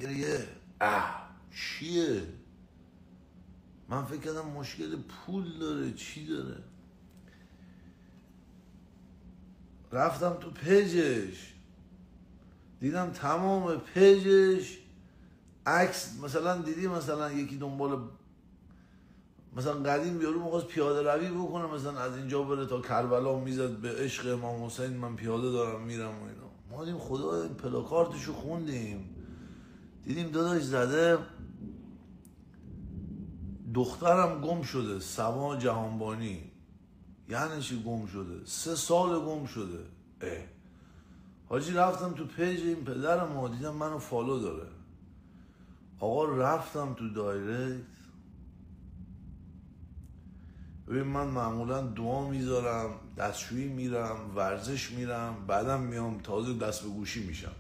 گریه. چیه؟ من فکر کردم مشکل پول داره، چی داره. رفتم تو پیجش، دیدم تمام پیجش عکس، مثلا دیدی مثلا یکی دنبال مثلا قدیم یارو می‌خواست پیاده روی بکنه، مثلا از اینجا بره تا کربلا، میزد به عشق امام حسین من پیاده دارم میرم و اینا. ما دیدیم خدا این پلاکارتشو خوندیم، دیدیم داداش زده دخترم گم شده، سما جهانبانی. یعنی چی گم شده؟ 3 سال گم شده. حاجی رفتم تو پیج این پدرم و دیدم منو فالو داره. آقا رفتم تو دایرکت، ببین من معمولا دعا میذارم، دستشویی میرم، ورزش میرم، بعدم میام تازه دست به گوشی میشم.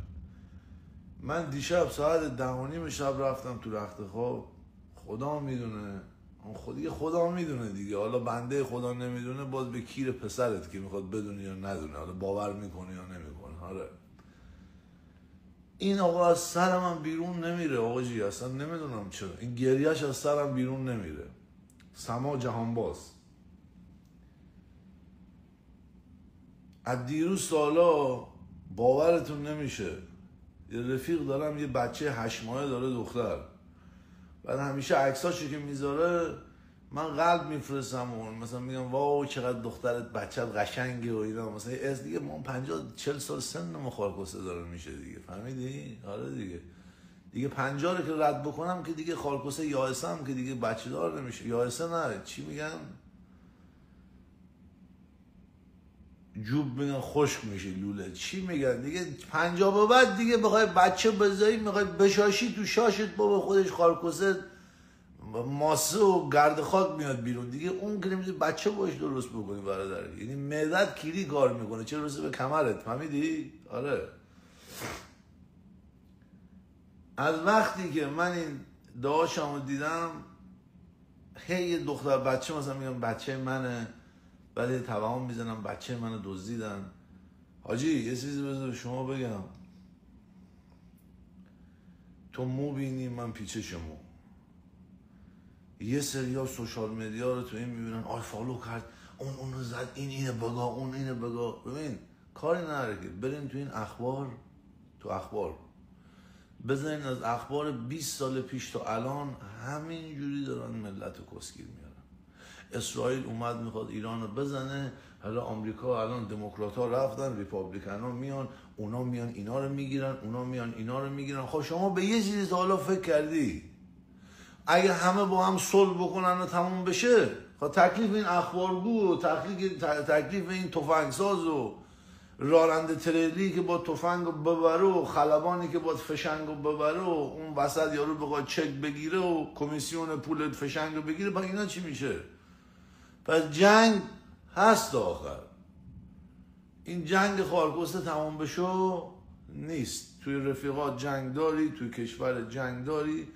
من دیشب ساعت 10:30 شب رفتم تو رخت خواب. خدا میدونه، خدا میدونه دیگه، حالا بنده خدا نمیدونه، باز به کیر پسرت که میخواد بدونی یا ندونه، حالا باور میکنه یا نمیکنه. آره این آقا از سر من بیرون نمیره آقا جی، اصلا نمیدونم چرا این گریهش از سرم بیرون نمیره. سما جهانباز از دیروز سالا باورتون نمیشه، یه رفیق دارم یه بچه 8 ماهه داره، دختر، بعد همیشه عکساشو که میذاره من قلب میفرستم اون، مثلا میگم واو چقدر دخترت بچت قشنگه و اینا، مثلا از دیگه ما 50-40 سال سنم خالکوسه داره میشه دیگه، فهمیدی؟ آره دیگه 50 که رد بکنم که دیگه خالکوسه یائسم که دیگه بچه دار نمیشه. یائسه نه، چی میگن؟ جوب میگن خشک میشه، لوله چی میگن دیگه. 50 به بعد دیگه بخوای بچه بزایی، میخوای بشاشی تو شاشت بابا، خودش خالکوسه ماسه و گرد خاک میاد بیرون دیگه، اون که نمیدونی بچه باش درست بکنی برادر. یعنی معدت کلی کار میکنه، چه رسه به کمرت، فهمیدی؟ آره از وقتی که من این دعاشمو دیدم، هی دختر بچه مثلا میگم بچه منه، بعد توهم میزنم بچه منو دزدیدن. حاجی یه چیزی بذار شما بگم، تو مو بینی من پیچش مو. یه سریا سوشال مدیا رو تو این میبینن، آی فالو کرد، اونو زد، این اینه بگا، اون اینه بگا. ببین کاری نداره که برین تو این اخبار، تو اخبار بزنین از اخبار 20 سال پیش تا الان همین جوری دارن ملت رو کسگیر میارن. اسرائیل اومد میخواد ایران رو بزنه، حالا آمریکا الان دموکرات ها رفتن، ریپابلیکن ها میان، اونا میان اینا رو میگیرن، اونا میان اینا رو میگیرن. خب شما به یه چیزی تا حالا فکر کردی اگه همه با هم صلح بکنن و تموم بشه؟ خب تکلیف این اخبارگو و تکلیف این تفنگساز و راننده تریلی که با تفنگ ببره و خلبانی که با فشنگ ببره و اون وسط یارو بخواد چک بگیره و کمیسیون پول فشنگ بگیره، با اینا چی میشه؟ پس جنگ هست آخر. این جنگ خارکوسته تمام بشه نیست. توی رفیقات جنگ داری، توی کشور جنگ داری.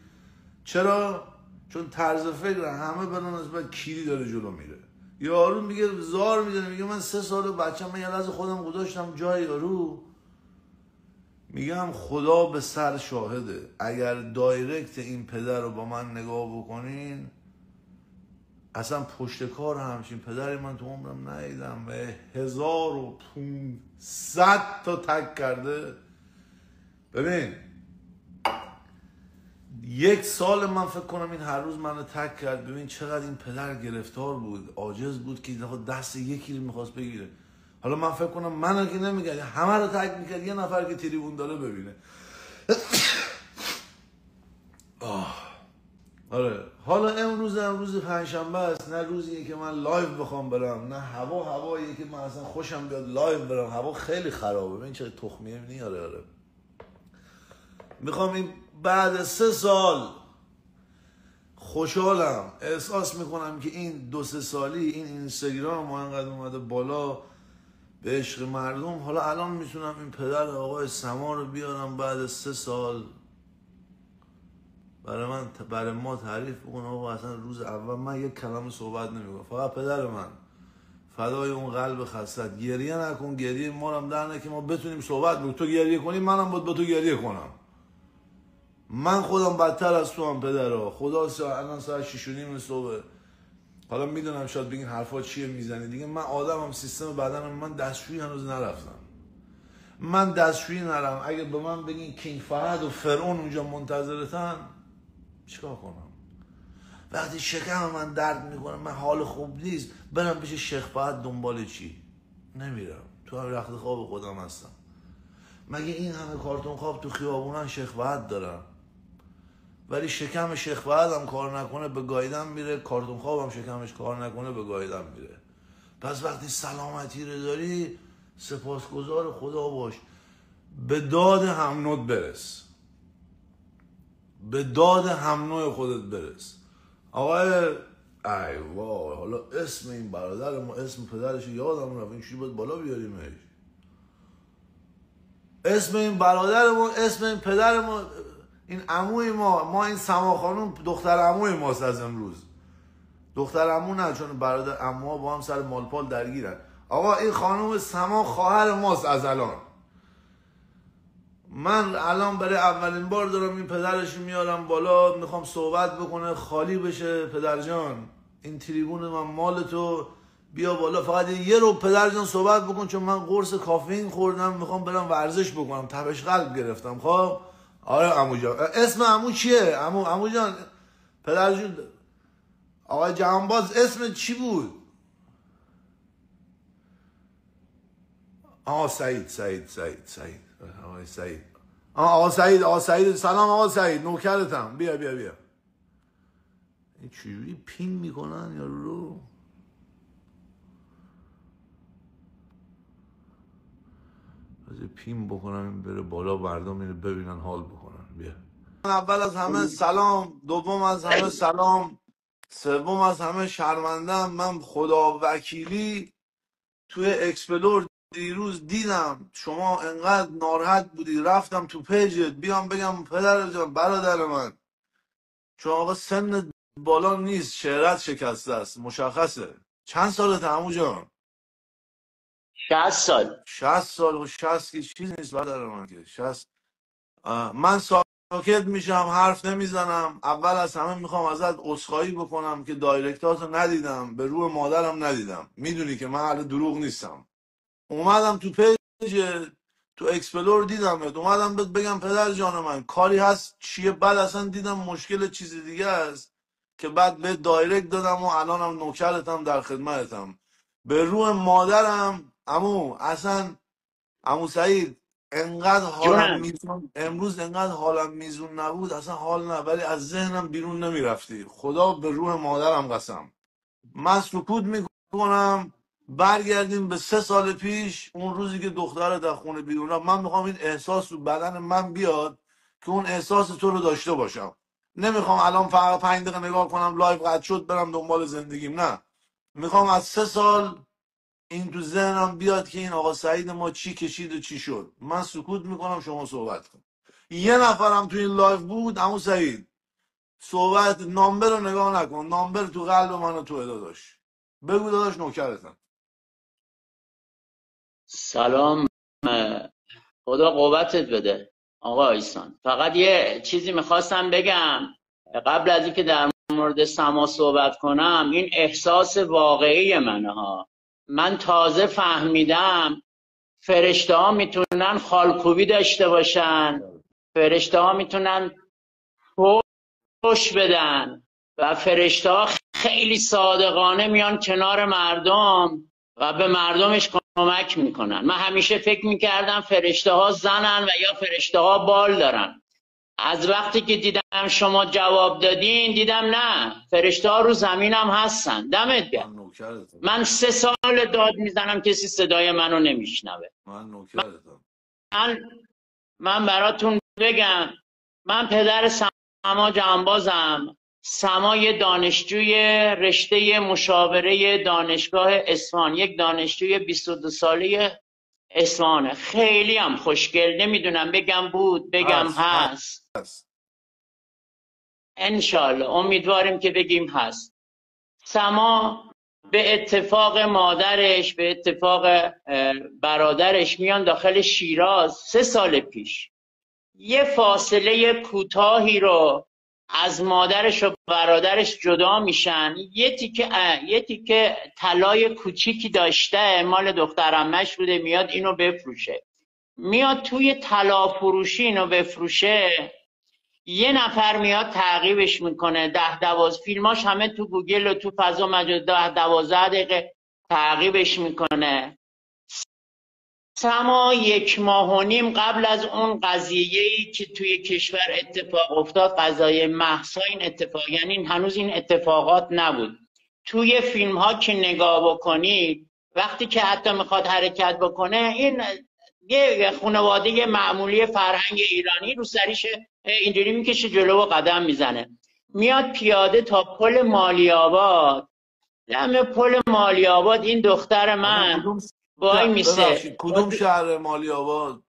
چرا؟ چون طرز فکر همه برای نسبت کیری داره جلو میره. یارو میگه زار میزنه، میگه من 3 سال بچه من یه لحظه خودم گذاشتم جای یارو. میگم خدا به سر شاهده، اگر دایرکت این پدر رو با من نگاه بکنین، اصلا پشت کار همچین پدری من تو عمرم ندیدم. 1500 تا تک کرده. ببین 1 سال من فکر کنم این هر روز منو تک کرد. ببین چقدر این پدر گرفتار بود، عاجز بود که دست یکی رو میخواست بگیره. حالا من فکر کنم منو که نمیگرد، همه رو تک میکرد، یه نفر که تریبون داره ببینه. آره حالا امروز پنجشنبه است، نه روزیه که من لایو بخوام برم، نه هواییه که من اصلا خوشم بیاد لایو برم. هوا خیلی خرابه، ببین چه تخمیه میبینی. آره میخوام این بعد 3 سال خوشحالم، احساس میکنم که این 2-3 سالی این اینستاگرام ما انقدر اومده بالا به عشق مردم. حالا الان میتونم این پدر آقای سما رو بیارم بعد 3 سال برای ما تعریف بکنه. آقا اصلا روز اول من یک کلمه صحبت نمیکنم، فقط پدر من فدای اون قلب خستت، گریه نکن، گریه ما رو هم در نه که ما بتونیم صحبت بکنیم. تو گریه کنی منم باید با تو گریه کنم. من خودم بدتر از تو هم پدرها. خدا الان ساعت 6:30 صبح. حالا میدونم شاید بگین حرفا چیه میزنی دیگه. من آدمم، سیستم بدنم، من دستشویی هنوز نرفتم. من دستشویی نرم اگه به من بگین کینگ فهد و فرعون اونجا منتظرتن چیکار کنم؟ وقتی شکم من درد میکنه، من حال خوب نیست، برم پیش شیخ فهد دنبال چی؟ نمیرم. تو هم رخت خواب خودم هستم. مگه این همه کارتون خواب تو خیابونن شیخ فهد دارم؟ ولی شکم شیخ فهد هم کار نکنه به گایدن میره، کارتون خواب هم شکمش کار نکنه به گایدن میره. پس وقتی سلامتی رو داری سپاسگزار خدا باش. به داد هم نوع برس، به داد هم نوع خودت برس. آقای ای وای، حالا اسم این برادر ما، اسم پدرش یادم رفت، این چی باید بالا بیاریمش. اسم این برادر ما، اسم این پدر ما، این عموی ما این سما خانوم دختر عموی ماست از امروز. دختر عمو نه، چون برادر عموها با هم سر مالپال درگیرن. آقا این خانوم سما خواهر ماست از الان. من الان برای اولین بار دارم این پدرش میارم بالا، میخوام صحبت بکنه، خالی بشه. پدر جان این تریبون من مال تو، بیا بالا فقط یه رو پدر جان صحبت بکن، چون من قرص کافئین خوردم، میخوام برم ورزش بکنم، تپش قلب گرفتم. خب آره عمو جان. اسم عمو چیه؟ عمو جان، پدر جون، آقای جهانباز اسم چی بود؟ سعید. آقای سعید. آقا سعید سلام آقا سعید، نوکرتم. بیا این چجوری پین میکنن یا رو؟ از پین بکنم این بره بالا، مردم اینو ببینن حال بکنن. بیا. اول از همه سلام، دوم از همه سلام، سوم از همه شرمندم. من خدا وکیلی توی اکسپلور دیروز دیدم شما انقدر ناراحت بودی، رفتم تو پیجت بیام بگم پدر جان، برادر من، چون آقا سن بالا نیست، شهرت شکسته است، مشخصه. چند سالته عمو جان؟ 60 سال. 60 سال. و 60 که چیز نیست برادر من که 60. من ساکت میشم، حرف نمیزنم. اول از همه میخوام ازت عذرخواهی بکنم که دایرکتاتو ندیدم، به روح مادرم ندیدم. میدونی که من اهل دروغ نیستم. اومدم تو پیج، تو اکسپلور دیدمت، اومدم بهت بگم پدر جان من کاری هست چیه، بعد اصلا دیدم مشکل چیز دیگه است که بعد به دایرکت دادم و الانم نوکرتم، در خدمتم. به روح مادرم عمو، اصلا عمو سعید، انقدر حالم جونم. میزون امروز، انقدر حالم میزون نبود، اصلا حال نه، ولی از ذهنم بیرون نمیرفتی. خدا به روح مادرم قسم. من سکوت میکنم. برگردیم به 3 سال پیش، اون روزی که دختر در خونه بیرون رفت. من میخوام این احساس تو بدن من بیاد که اون احساس تو رو داشته باشم. نمیخوام الان فقط 5 دقیقه نگاه کنم لایو قطع شد برم دنبال زندگیم. نه، میخوام از 3 سال این تو ذهنم بیاد که این آقا سعید ما چی کشید و چی شد. من سکوت میکنم، شما صحبت کن. یه نفرم تو این لایو بود عمو سعید، صحبت نامبر رو نگاه نکن، نامبر تو قلب منو تو داداش. بگو داداش، نوکرتم. سلام. خدا قوتت بده آقا ایسان. فقط یه چیزی میخواستم بگم قبل از اینکه در مورد سما صحبت کنم. این احساس واقعی منه ها. من تازه فهمیدم فرشته ها میتونن خالکوبی داشته باشن، فرشته ها میتونن فحش بدن و فرشته ها خیلی صادقانه میان کنار مردم و به مردمش کمک میکنن. من همیشه فکر میکردم فرشته ها زنن و یا فرشته ها بال دارن. از وقتی که دیدم شما جواب دادین دیدم نه، فرشته ها رو زمینم هستن. دمت گرم. من 3 سال داد میزنم کسی صدای منو نمیشنوه. من براتون بگم، من پدر سما جهانبازم. سما یه دانشجوی رشته مشاوره دانشگاه اصفهان، یک دانشجوی 22 ساله اصفهانه. خیلی هم خوشگل، نمیدونم بگم بود بگم هست. انشالله امیدواریم که بگیم هست. سما به اتفاق مادرش، به اتفاق برادرش میان داخل شیراز 3 سال پیش. یه فاصله کوتاهی رو از مادرش و برادرش جدا میشن، یه تیکه طلای کوچیکی داشته، مال دخترعمه‌ش بوده، میاد اینو بفروشه. میاد توی طلا فروشی اینو بفروشه، یه نفر میاد تعقیبش میکنه، 10-12 فیلماش همه تو گوگل و تو فضا مجازی 10-12 دقیقه تعقیبش میکنه. سما 1.5 ماه قبل از اون قضیه‌ای که توی کشور اتفاق افتاد، قضیه مهسا، این اتفاق، یعنی هنوز این اتفاقات نبود. توی فیلم ها که نگاه بکنید، وقتی که حتی میخواد حرکت بکنه، این یه خانواده معمولی فرهنگ ایرانی رو سریش اینجوری میکشه جلو و قدم میزنه، میاد پیاده تا پل مالی‌آباد. دم پل مالی‌آباد این دختر من وای میسه. کدوم شهر مالی‌آباد؟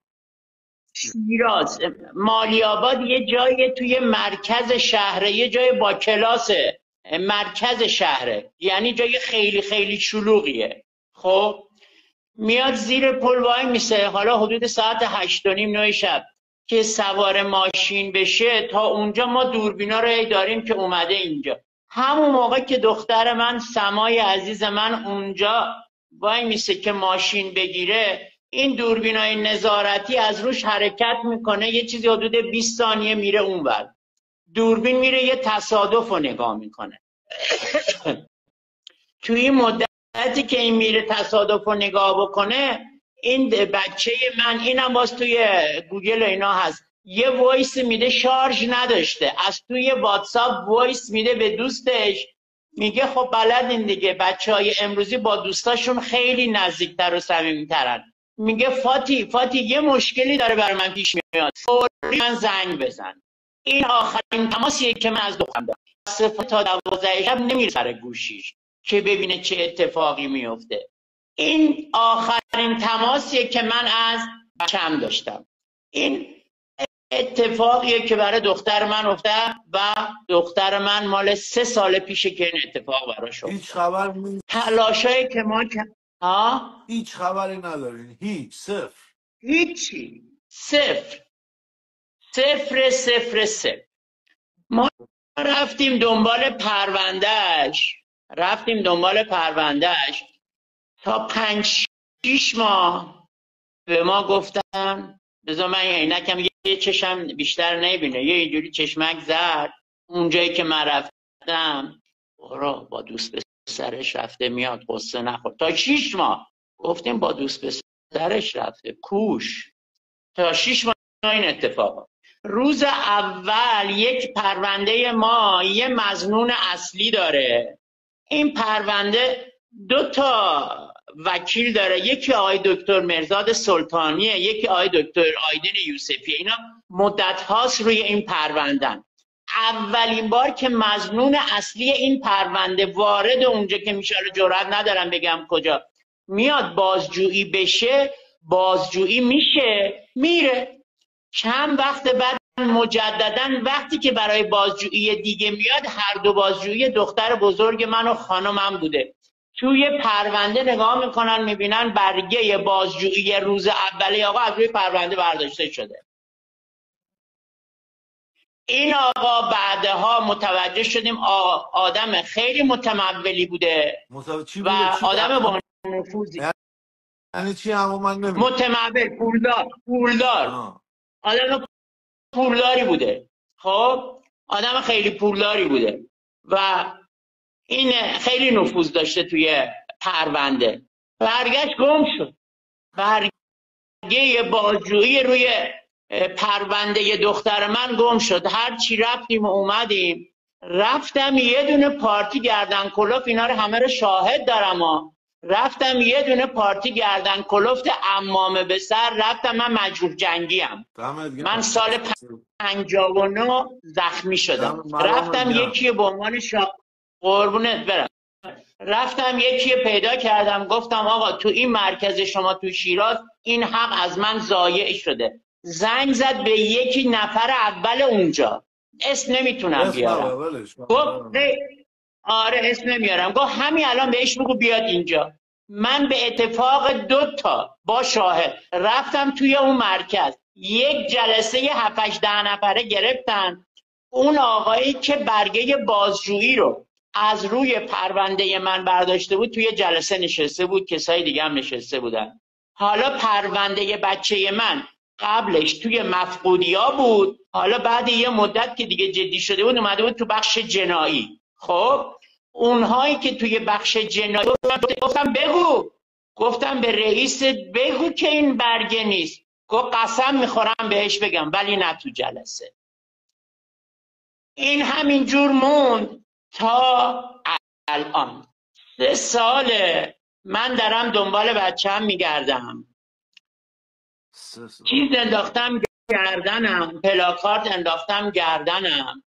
شیراز. مالی‌آباد یه جای توی مرکز شهره، یه جای با کلاسه، مرکز شهره، یعنی جای خیلی خیلی شلوغیه. خب میاد زیر پل وای میسه، حالا حدود ساعت 8:30-9 شب که سوار ماشین بشه، تا اونجا ما دوربینا رو داریم که اومده اینجا. همون موقع که دختر من، سمای عزیز من، اونجا وای میسه که ماشین بگیره، این دوربینای نظارتی از روش حرکت میکنه، یه چیزی حدود 20 ثانیه میره اونور، دوربین میره یه تصادف رو نگاه میکنه. توی این مدتی که این میره تصادف رو نگاه بکنه، این بچه من، اینم باز توی گوگل اینا هست، یه وایس میده، شارژ نداشته، از توی واتساپ وایس میده به دوستش، میگه خب بلدین دیگه، بچهای امروزی با دوستاشون خیلی نزدیکتر و صمیمیترن، میگه فاتی یه مشکلی داره برای من پیش میاد، فوری من زنگ بزن. این آخرین تماسیه که من از دخترم دارم، تا 12 شب نمیره سر گوشیش که ببینه چه اتفاقی میفته. این آخرین تماسیه که من از بچه‌م داشتم. این اتفاقیه که برای دختر من افتاد و دختر من مال 3 سال پیشه که این اتفاق براش افتاد. هیچ خبر نیست. تلاشایی که ما هیچ خبری ندارین؟ هیچ؟ صفر؟ هیچی. صفر. ما رفتیم دنبال پروندهش تا 5-6 ماه به ما گفتن، بذار من عینکم یه چشم بیشتر نبینه، یه اینجوری چشمک زد، اونجایی که من رفتم برو با دوست پسرش رفته میاد، قصه نخور. تا 6 ماه گفتیم با دوست پسرش رفته کوش، تا 6 ماه این اتفاقا. روز اول یک پرونده ما یه مظنون اصلی داره، این پرونده 2 تا وکیل داره، یکی آقای دکتر مرزاد سلطانیه، یکی آقای دکتر آیدین یوسفی. اینا مدت هاست روی این پروندن. اولین بار که مظنون اصلی این پرونده وارد اونجا که میشه، جرئت ندارم بگم کجا، میاد بازجویی بشه، بازجویی میشه، میره. چند وقت بعد مجددا وقتی که برای بازجویی دیگه میاد، هر دو بازجویی دختر بزرگ من و خانمم بوده، توی پرونده نگاه میکنن میبینن برگه بازجویی روز اولی آقا از روی پرونده برداشته شده. این آقا بعدها متوجه شدیم آدم خیلی متمولی بوده و آدم با نفوذی. یعنی چی؟ همون من نمیدونم. متمول، پولدار. آدم پولداری بوده. خب آدم خیلی پولداری بوده و این خیلی نفوذ داشته توی پرونده. برگشت گم شد. برگه بازجویی روی پرونده دختر من گم شد. هر چی رفتیم و اومدیم، رفتم یه دونه پارتی گردن کلوف، اینا رو همه رو شاهد دارم رفتم یه دونه پارتی گردن کلفت عمامه به سر، رفتم، من مجروح جنگیم، من سال 59 زخمی شدم، رفتم یکی به عنوان قربونت برم، رفتم یکی پیدا کردم، گفتم آقا تو این مرکز شما تو شیراز این حق از من ضایع شده. زنگ زد به یکی نفر اول اونجا، اسم نمیتونم بیارم، گفت آره اسم نمیارم، گفت همین الان بهش بگو بیاد اینجا. من به اتفاق 2 تا با شاهد رفتم توی اون مرکز، یک جلسه 7-8-10 نفره گرفتن. اون آقایی که برگه بازجویی رو از روی پرونده من برداشته بود توی جلسه نشسته بود، کسای دیگه هم نشسته بودن. حالا پرونده بچه من قبلش توی مفقودیا بود، حالا بعد یه مدت که دیگه جدی شده بود اومده بود تو بخش جنایی. خب اونهایی که توی بخش جنایی گفتم بگو، گفتم به رئیس بگو که این برگه نیست. گفت قسم میخورم بهش بگم، ولی نه تو جلسه. این همین جور موند تا الان. 3 ساله من دارم دنبال بچه‌م میگردم. 3 سال. چیز انداختم گردنم، پلاکارد انداختم گردنم،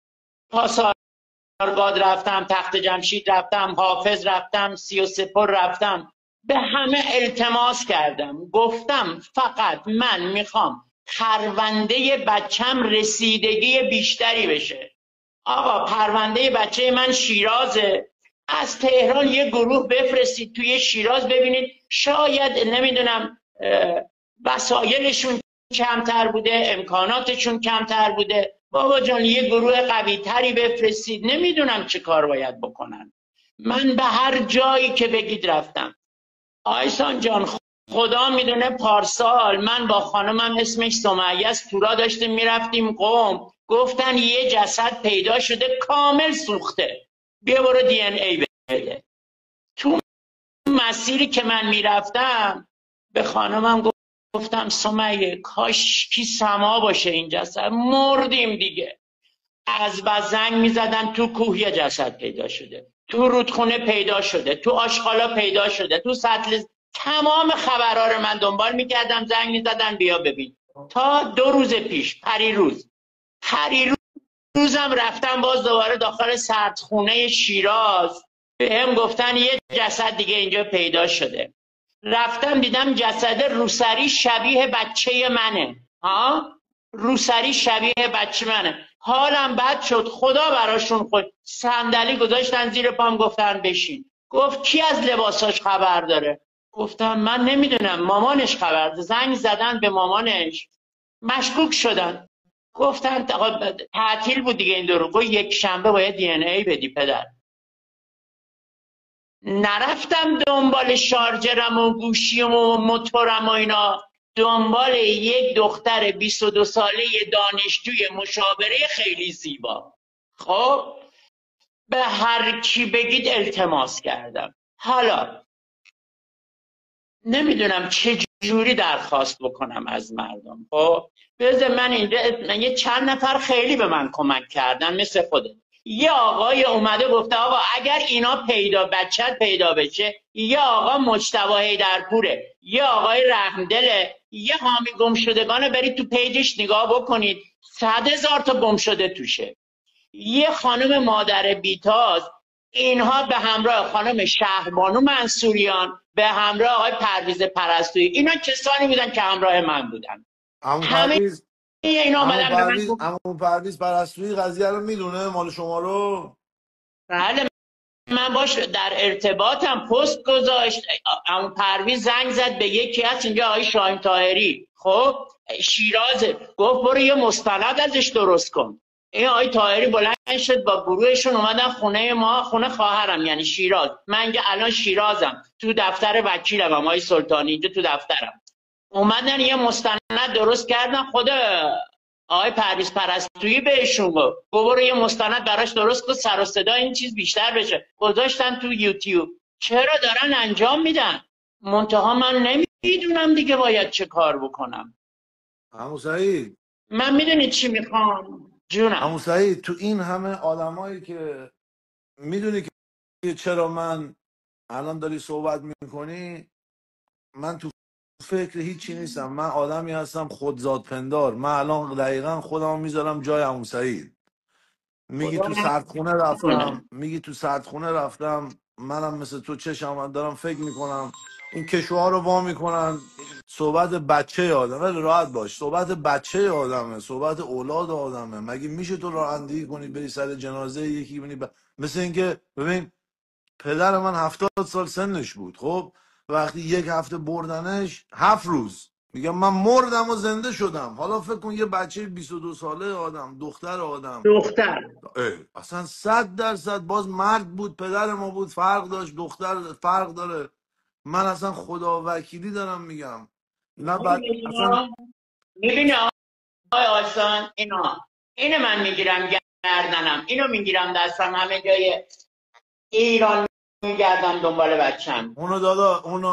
پاسارگاد رفتم، تخت جمشید رفتم، حافظ رفتم، 33 پر رفتم، به همه التماس کردم، گفتم فقط من میخوام پرونده بچم رسیدگی بیشتری بشه. آقا پرونده بچه من شیرازه، از تهران یه گروه بفرستید توی شیراز ببینید شاید نمیدونم وسایلشون کمتر بوده، امکاناتشون کمتر بوده. بابا جان یه گروه قوی تری بفرستید، نمیدونم چه کار باید بکنن. من به هر جایی که بگید رفتم. آیسان جان خدا میدونه پارسال من با خانمم اسمش سمیه است، تورا داشتیم میرفتیم قم، گفتن یه جسد پیدا شده کامل سوخته، بیا برو دی ان ای بده. تو مسیری که من میرفتم به خانمم گفتم سمیه کاش کی سما باشه این جسد، مردیم دیگه. از بس زنگ میزدن تو کوه یه جسد پیدا شده، تو رودخونه پیدا شده، تو آشغالا پیدا شده، تو سطل، تمام خبرها رو من دنبال میکردم، زنگ میزدن بیا ببین. تا 2 روز پیش پریروزم رفتم باز دوباره داخل سردخونه شیراز، بهم گفتن یه جسد دیگه اینجا پیدا شده. رفتم دیدم جسد روسری شبیه بچه منه. روسری شبیه بچه منه. حالم بد شد، خدا براشون خود. صندلی گذاشتن زیر پام گفتن بشین. گفت کی از لباساش خبر داره؟ گفتم من نمیدونم، مامانش خبر داره. زنگ زدن به مامانش، مشکوک شدن، گفتن تعطیل بود دیگه این دو رو. گفت یک شنبه باید دی ان ای بدی پدر. نرفتم دنبال شارجرم و گوشیم و موتورم و اینا، دنبال یک دختر 22 ساله دانشجوی مشاوره خیلی زیبا. خب به هر کی بگید التماس کردم. حالا نمیدونم چه جوری درخواست بکنم از مردم. خب بذار من اینجا یه چند نفر خیلی به من کمک کردن مثل خودت. یه آقای اومده گفته آقا اگر اینا بچت پیدا بشه، یه آقا مجتبی حیدرپوره، یه آقای رحمدله، یه حامی گمشدگانه، برید تو پیجش نگاه بکنید، 100,000 تا گمشده توشه. یه خانم مادر بیتاز، اینها به همراه خانم شهربانو منصوریان، به همراه آقای پرویز پرستویی، اینا کسانی بودن که همراه من بودن. همه اینا آمدن به من گفتن عمو پرویز پرستویی قضیه رو میدونه مال شما رو؟ بله من باش در ارتباطم، پست گذاشت. عمو پرویز زنگ زد به یکی هست اینجا آقای شاهین طاهری، خب شیرازه، گفت برو یه مستند ازش درست کن. این آقای طاهری بلند شد با گروهشون اومدن خونه ما، خونه خواهرم یعنی شیراز. من اینجا الان شیرازم، تو دفتر وکیلم آقای سلطانی، اینجا تو دفترم. اومدن یه مستند درست کردن. خود آقای پرویز پرستویی بهشون گفت برو یه مستند براش درست کن، سر و صدا این چیز بیشتر بشه. گذاشتن تو یوتیوب. چرا دارن انجام میدن؟ منتها من نمیدونم دیگه باید چه کار بکنم. عمو سعید، من میدونی چی میخوام؟ جونم. عمو سعید، تو این همه آدمایی که میدونی که چرا من الان داری صحبت میکنی، من تو فکر هیچی نیستم. من آدمی هستم خودزاد پندار. من الان دقیقا خودم میذارم جای عمو سعید. میگی تو سردخونه رفتم، منم مثل تو چشم دارم فکر میکنم این کشوها رو وا میکنن. صحبت بچه آدم، ولی راحت باش، صحبت بچه آدمه، صحبت اولاد آدمه. مگه میشه تو رانندگی کنی بری سر جنازه یکی بینی مثل اینکه ببین پدر من 70 سال سنش بود، خب وقتی 1 هفته بردنش 7 روز میگم من مردم و زنده شدم. حالا فکر کن یه بچه 22 ساله آدم، دختر آدم، دختر. اصلا 100% باز مرد بود، پدر ما بود، فرق داشت، دختر فرق داره. من اصلا خدا وکیلی دارم میگم، نه اصلا. میبینی آقای آسان، اینو من میگیرم گردنم، اینو میگیرم دستم، همه جای ایران میگردم دنبال بچم. اونو دادا، اونو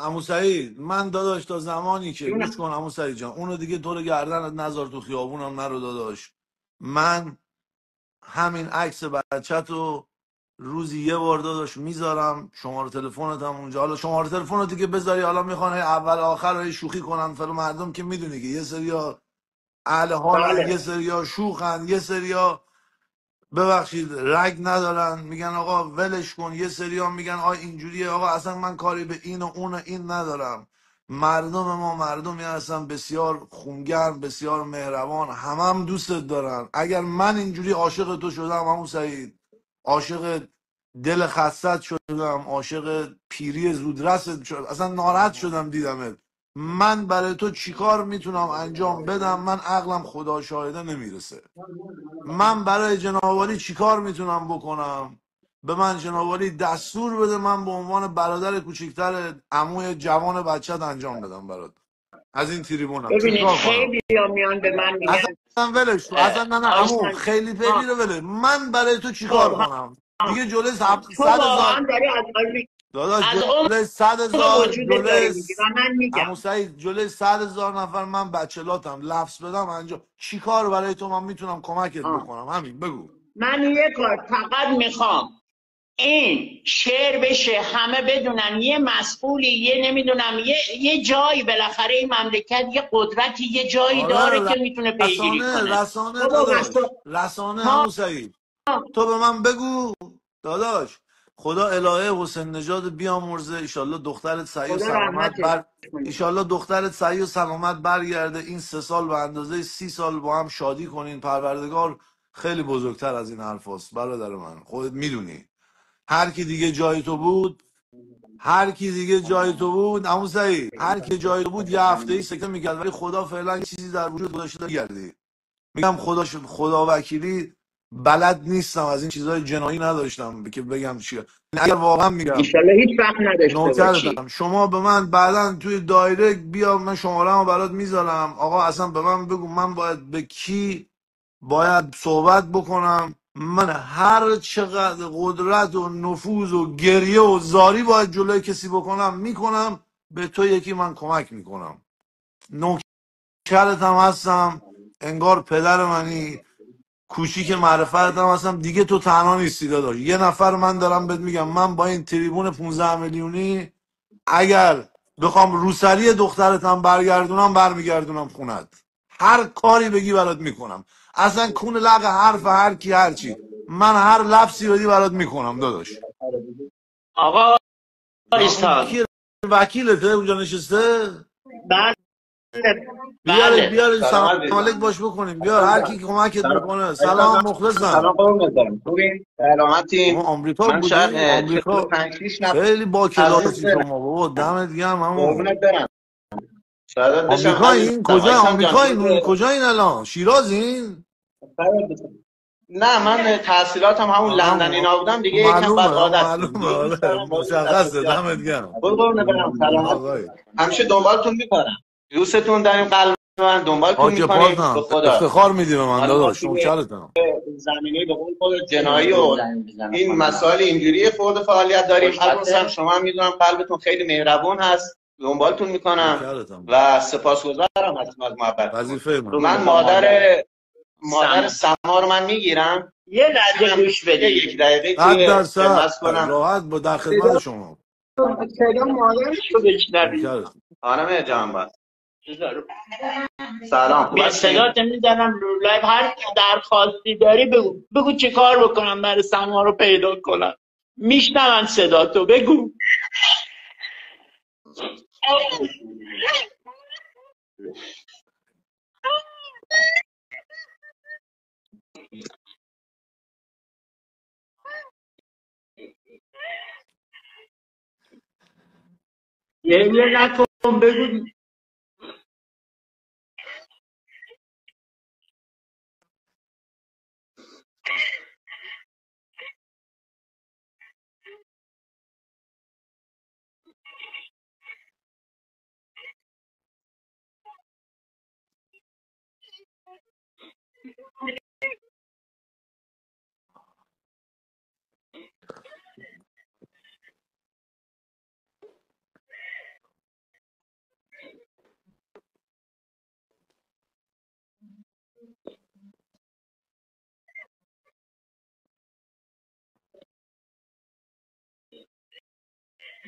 عمو سعید، من داداش تا زمانی که گوش کن عمو سعید جان، اونو دیگه تو رو گردنت نذار تو خیابونم نرو داداش. من همین عکس بچه‌تو روزی یه بار داداش میذارم، شماره تلفنت هم اونجا. حالا شماره تلفنت که بذاری، حالا میخوان اول آخر رو شوخی کنن، فلان مردم که میدونی که یه سریا اهل حالن، بله. یه سریا شوخن، یه سریا ببخشید رگ ندارن، میگن آقا ولش کن، یه سریا میگن آقا اینجوریه. آقا اصلا من کاری به این و اون و این ندارم. مردم ما مردمی هستن بسیار خونگرم، بسیار مهربان، هم دوستت دارن. اگر من اینجوری عاشق تو شدم عمو سعید، عاشق دل خستت شدم، عاشق پیری زودرست شدم، اصلا ناراحت شدم دیدمت، من برای تو چیکار میتونم انجام بدم؟ من عقلم خدا شاهده نمیرسه. من برای جنابعالی چیکار میتونم بکنم؟ به من جنابعالی دستور بده، من به عنوان برادر کوچیکتر عموی جوان بچت انجام بدم برات. از این تریبونم ببینید چیکار کنم؟ خیلی میان به من اصلا میگن ولش تو، اصلا نه عمو، آیسان، خیلی پیلی رو ول. من برای تو چیکار خب کنم؟ دیگه جلوی تو 100,000 واقعا داری داداش، از عمق جلوی 100,000 وجودت جلوی داری میگی و من میگم. عمو سعید، جلوی 100,000 نفر من بچلاتم لفظ بدم انجام. چیکار برای تو من میتونم کمکت بکنم؟ همین بگو. من یه کار فقط میخوام، این شعر بشه، همه بدونن یه مسئولی، یه نمیدونم یه جایی بالاخره این مملکت یه قدرتی یه جایی داره آره، که میتونه پیگیری کنه. رسانه بابا داداش، رسانه ها عمو سعید. تو به من بگو داداش. خدا الهه حسین نژاد بیامرزه، ایشالله دخترت سعی و خدا سلامت رحمتش کنه. ایشالله دخترت سعی و سلامت برگرده، این 3 سال به اندازه 30 سال با هم شادی کنین. پروردگار خیلی بزرگتر از این حرف هست برادر من، خودت میدونی. هر کی دیگه جای تو بود، هر کی دیگه جای تو بود عمو سعید، هر کی جای تو بود یه هفته ای سکته میکرد، ولی خدا فعلا چیزی در وجود خودش نگردی. میگم خدا وکیلی بلد نیستم، از این چیزهای جنایی نداشتم که بگم چیه. اگر واقعا میگم ایشالله هیچ وقت نداشته باشی. نوکرتم، شما به من بعدا توی دایرکت بیا، من شماره‌مو برات میذارم. آقا اصلا به من بگو من باید به کی باید صحبت بکنم. من هر چقدر قدرت و نفوذ و گریه و زاری باید جلوی کسی بکنم میکنم. به تو یکی من کمک میکنم، نوکرتم هستم، انگار پدر منی، کوچیک معرفت هم هستم. دیگه تو تنها نیستی داداش، یه نفر من دارم بهت میگم، من با این تریبون 15 میلیونی اگر بخوام روسری دخترتم برگردونم، برمیگردونم خونت. هر کاری بگی برات میکنم، اصلا کون لق حرف هر کی هر چی، من هر لفظی بدی برات میکنم داداش. آقا جان اون ایسان، کی وکیلته اونجا نشسته؟ بله بیارش بله. سلام سلام علیک عزیزم. باش بکنیم. بیار هر کی که کمکت سلام میکنه. عزیزم سلام جان. مخلصم. سلام قربونت برم. خوبین؟ آها سلامتین؟ آمریکا من بودی؟ شاید آمریکا 45 6 نفر خیلی با عزیز کلاسی دارم. شما بابا، دمت گرم همون. قربونت برم. شاید بشم آمریکا عزیزم. این کجا؟ آیسان جان آمریکا روز این کجا؟ این الان شیرازین؟ شاید بشم. نه من تحصیلاتم همون لندن همون اینا بودم دیگه، یکم بعد معلومه، عادت کنیم معلومه، دیگه، دوست آره دارم بازی دست و مشخصه، دیگه. دمت گرم قربونت برم. سلامت. آقای همیشه دنبالتون میکنم. دوستتون داریم، قلب من دنبالتون خاک میکنیم به پاتم، خدا. افتخار میدی به من حالا ما داداش، توی نوکرتم. زمینه به قول خود جنایی و این مسائل اینجوری خورده فعالیت داریم. البته شما هم میدونم قلبتون خیلی مهربون هست، دنبالتون میکنم نوکرتم، و سپاسگزارم از محبتتون. وظیفه من. من مادر سما رو من میگیرم، یه لحظه گوش بدید. 1 دقیقه توی 100% خدمت کنم. راحت با در خدمت شما. صدا مادرش رو بشنوید. نوکرتم. خانم جهانبخش سلام، خوب به هستین؟ صدات میزنم رو لایو، هر درخواستی داری بگو، بگو چه کار بکنم برای سما رو پیدا کنم. میشنون صداتو، بگو. گریه نکن، بگو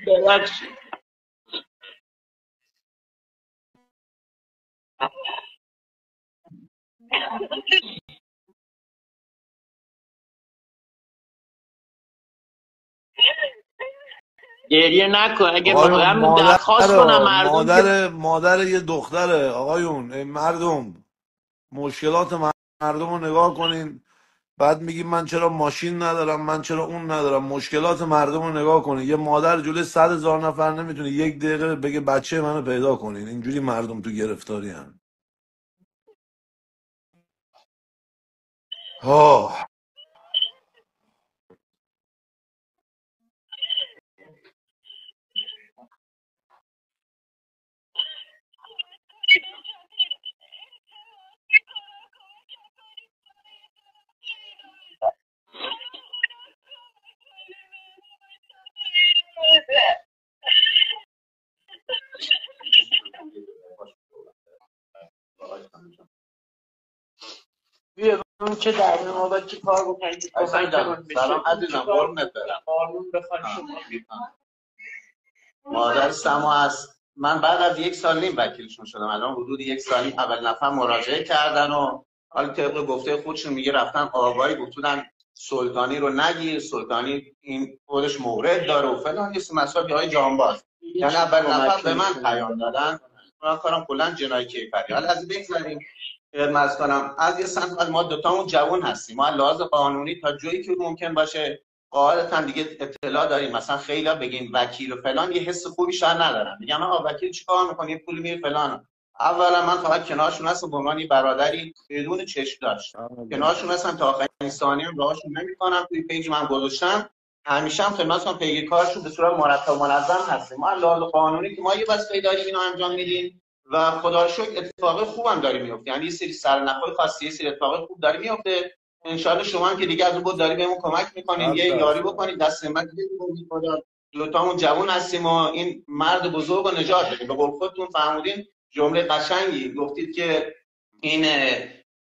ببخشید. گریه نکن. اگه آقایون میخوام درخواست کنم مردم که مادر یه دختره. آقایون مردم مشکلات مردم رو نگاه کنین، بعد میگیم من چرا ماشین ندارم، من چرا اون ندارم. مشکلات مردم رو نگاه کنین. یه مادر جلوی 100,000 نفر نمیتونه یک دقیقه بگه بچه منو پیدا کنین. اینجوری مردم تو گرفتاری هن. بیا اون چه در ما چی کار بکنید. سلام عزیزم، قربونت برم. مادر سما است. من بعد از 1 سال نیم وکیلشون شدم. الان حدود 1 سال نیم اول نفر مراجعه کردن و حالا طبق گفته خودشون میگه رفتن آگاهی گفتن سلطانی رو نگیر، سلطانی این خودش مورد داره و فلان. یه مسائل های جانباز. یعنی اول نفر به من پیام دادن. من کارم کلا جنایی کیفری. حالا از بگذاریم خدمت کنم. از یه سمت ما دوتامون جوان هستیم. ما لحاظ قانونی تا جایی که ممکن باشه قاعدتا دیگه اطلاع داریم. مثلا خیلی بگیم وکیل و فلان یه حس خوبی شاید ندارن. میگم آقا وکیل چیکار میکنه؟ یه پول میگیره فلان. اولا من فقط کنارشون هستم به عنوان برادری بدون چشم داشت. کنارشون هستم تا آخرین ثانیه راهشون نمیکنم. توی پیج من گذاشتم. همیشه هم خدمتتون پیگیری کارشون به صورت مرتب و منظم هستیم. ما لحاظ قانونی که ما یه وظیفه داریم اینو انجام میدیم و خدا رو شکر اتفاق خوبم داره میفته. یعنی یه سری سرنخ‌های خاصی، یه سری اتفاق خوب داره میفته. انشالله شما هم که دیگه از اون بود داری بهمون کمک میکنین، یه یاری بکنید، دست من دیگه خدا. دوتامون جوان هستیم و این مرد بزرگ رو نجات بدیم. به قول خودتون فرمودین جمله قشنگی گفتید که این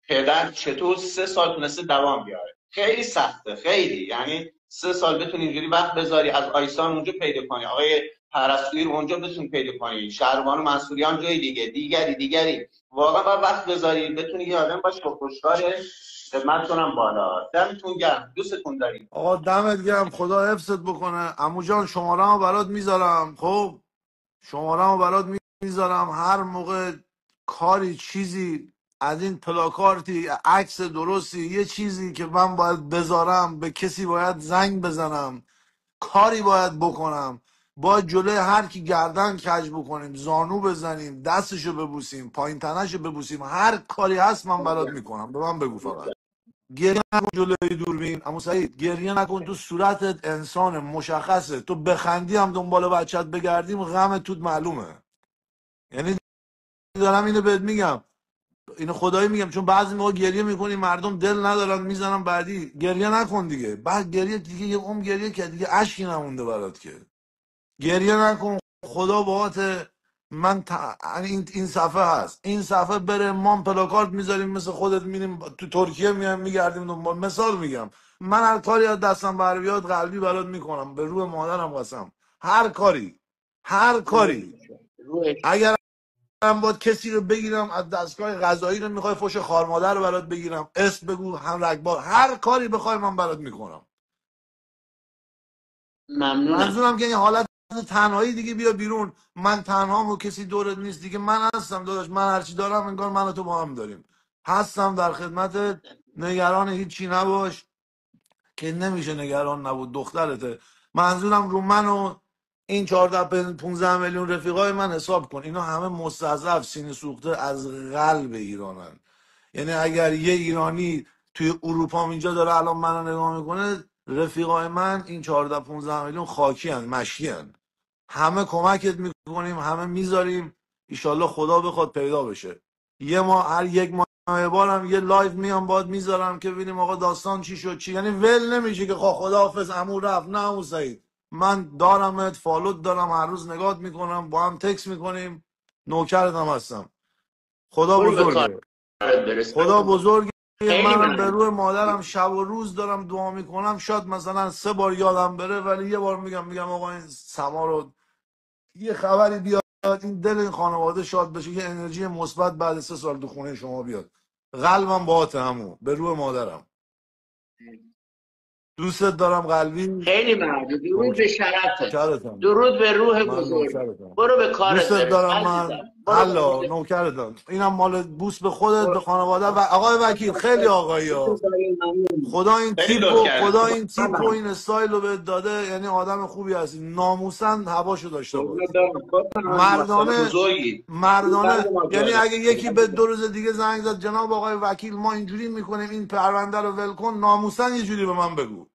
پدر چطور 3 سال تونسته دوام بیاره. خیلی سخته، خیلی. یعنی 3 سال بتونی اینجوری وقت بذاری از آیسان اونجا پیدا کنی، آقای پرستویی رو اونجا بتونی پیدا کنی، شهربانو منصوریان جای دیگری واقعا باید وقت بذاری بتونی یه آدم باش با خوشحاله. خدمتتونم بالا. دمتون گرم، دوستتون داریم. آقا دمت گرم، خدا حفظت بکنه. عمو جان شماره‌مو برات میذارم. خب شماره‌مو برات میذارم. هر موقع کاری چیزی از این پلاکارتی عکس درستی یه چیزی که من باید بذارم، به کسی باید زنگ بزنم، کاری باید بکنم، باید جلوی هر کی گردن کج بکنیم، زانو بزنیم، دستشو ببوسیم، پایین تنشو ببوسیم، هر کاری هست من برات میکنم. به من بگو فقط. گریه نکن جلوی دوربین. عمو سعید گریه نکن، تو صورتت انسان مشخصه. تو بخندی هم دنبال بچت بگردیم غم توت معلومه. یعنی دارم اینو بهت میگم، اینو خدایی میگم، چون بعضی موقع گریه میکنی مردم دل ندارن میزنن بعدی. گریه نکن دیگه. بعد گریه دیگه یه گریه که دیگه اشکی نمونده برات که. گریه نکن. خدا باهات. من این صفحه هست، این صفحه بره، ما پلاکارت میذاریم مثل خودت، میریم تو ترکیه میایم میگردیم دنبال. مثال میگم، من هر کاری از دستم بر بیاد قلبی برات میکنم، به روح مادرم قسم. هر کاری اگر من باید کسی رو بگیرم از دستگاه قضایی رو میخوای فوش خار مادر رو برات بگیرم، اسم بگو، هم رگبار، هر کاری بخوای من برات میکنم. ممنونم. منظورم که این حالت تنهایی دیگه بیا بیرون. من تنهام و کسی دورت نیست دیگه. من هستم داداش. من هرچی دارم انگار من و تو با هم داریم. هستم در خدمتت. نگران هیچی نباش که نمیشه نگران نبود. دخترته. منظورم رو من و این 14-15 میلیون رفیقای من حساب کن. اینا همه مستضعف سینه سوخته از قلب ایرانن. یعنی اگر یه ایرانی توی اروپا اینجا داره الان منو نگاه میکنه، رفیقای من این 14-15 میلیون خاکی هن، مشکی هن. همه کمکت میکنیم، همه میذاریم. ایشالله خدا بخواد پیدا بشه. یه ما هر 1 ماه بارم یه لایو میام باد میذارم که ببینیم آقا داستان چی شد چی. یعنی ول نمیشه که خدا حافظ عمو رفت. نه عمو سعید، من دارمت، فالوت دارم، هر روز نگات میکنم، با هم تکس میکنیم، نوکرت هم هستم. خدا بزرگه. خدا بزرگه. منم به روح مادرم شب و روز دارم دعا میکنم. شاید مثلا 3 بار یادم بره، ولی یه بار میگم آقا این سما رو یه خبری بیاد این دل این خانواده شاد بشه، یه انرژی مثبت بعد 3 سال تو خونه شما بیاد. قلبم باهات عمو، به روح مادرم. دوستت دارم قلبی. خیلی ممنون. درود به شرفت. نوکرتم. درود به روح من بزرگ. نوکرتم. برو به کارت دوستت برس دارم عزیزم. من. برو الله به نوکرتم. اینم مال بوس به خودت، به خانواده و آقای وکیل. خیلی آقایی ها. خدا این تیپ و این استایل رو بهت داده، یعنی آدم خوبی هستی. ناموسن هواشو داشته باش. مردانه یعنی اگه یکی به 2 روز دیگه زنگ زد جناب آقای وکیل ما اینجوری میکنیم این پرونده رو ول کن، ناموسن یه جوری به من بگو.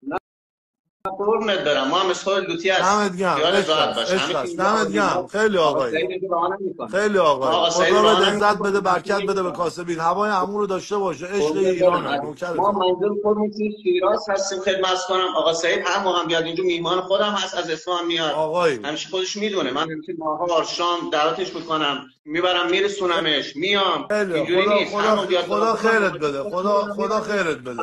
قربونت برم، ما هم اسخای لوتی هستیم. دمت گرم. دمت گرم. خیلی آقایی. خیلی آقایی. خدا به لذت بده، برکت بده به کاسبین. هوای عمو رو داشته باشه. عشق ایرانه. نوکرتم. ما منزل خودمون توی شیراز هستیم، خدمت کنم. آقا سعید هر موقع بیاد اینجا میهمان خودم هست، از اصفهان میاد. آقایی همیشه خودش میدونه من همیشه نهار شام دعوتش میکنم، میبرم میرسونمش، میام. اینجوری نیست. خدا خیرت بده. خدا خیرت بده.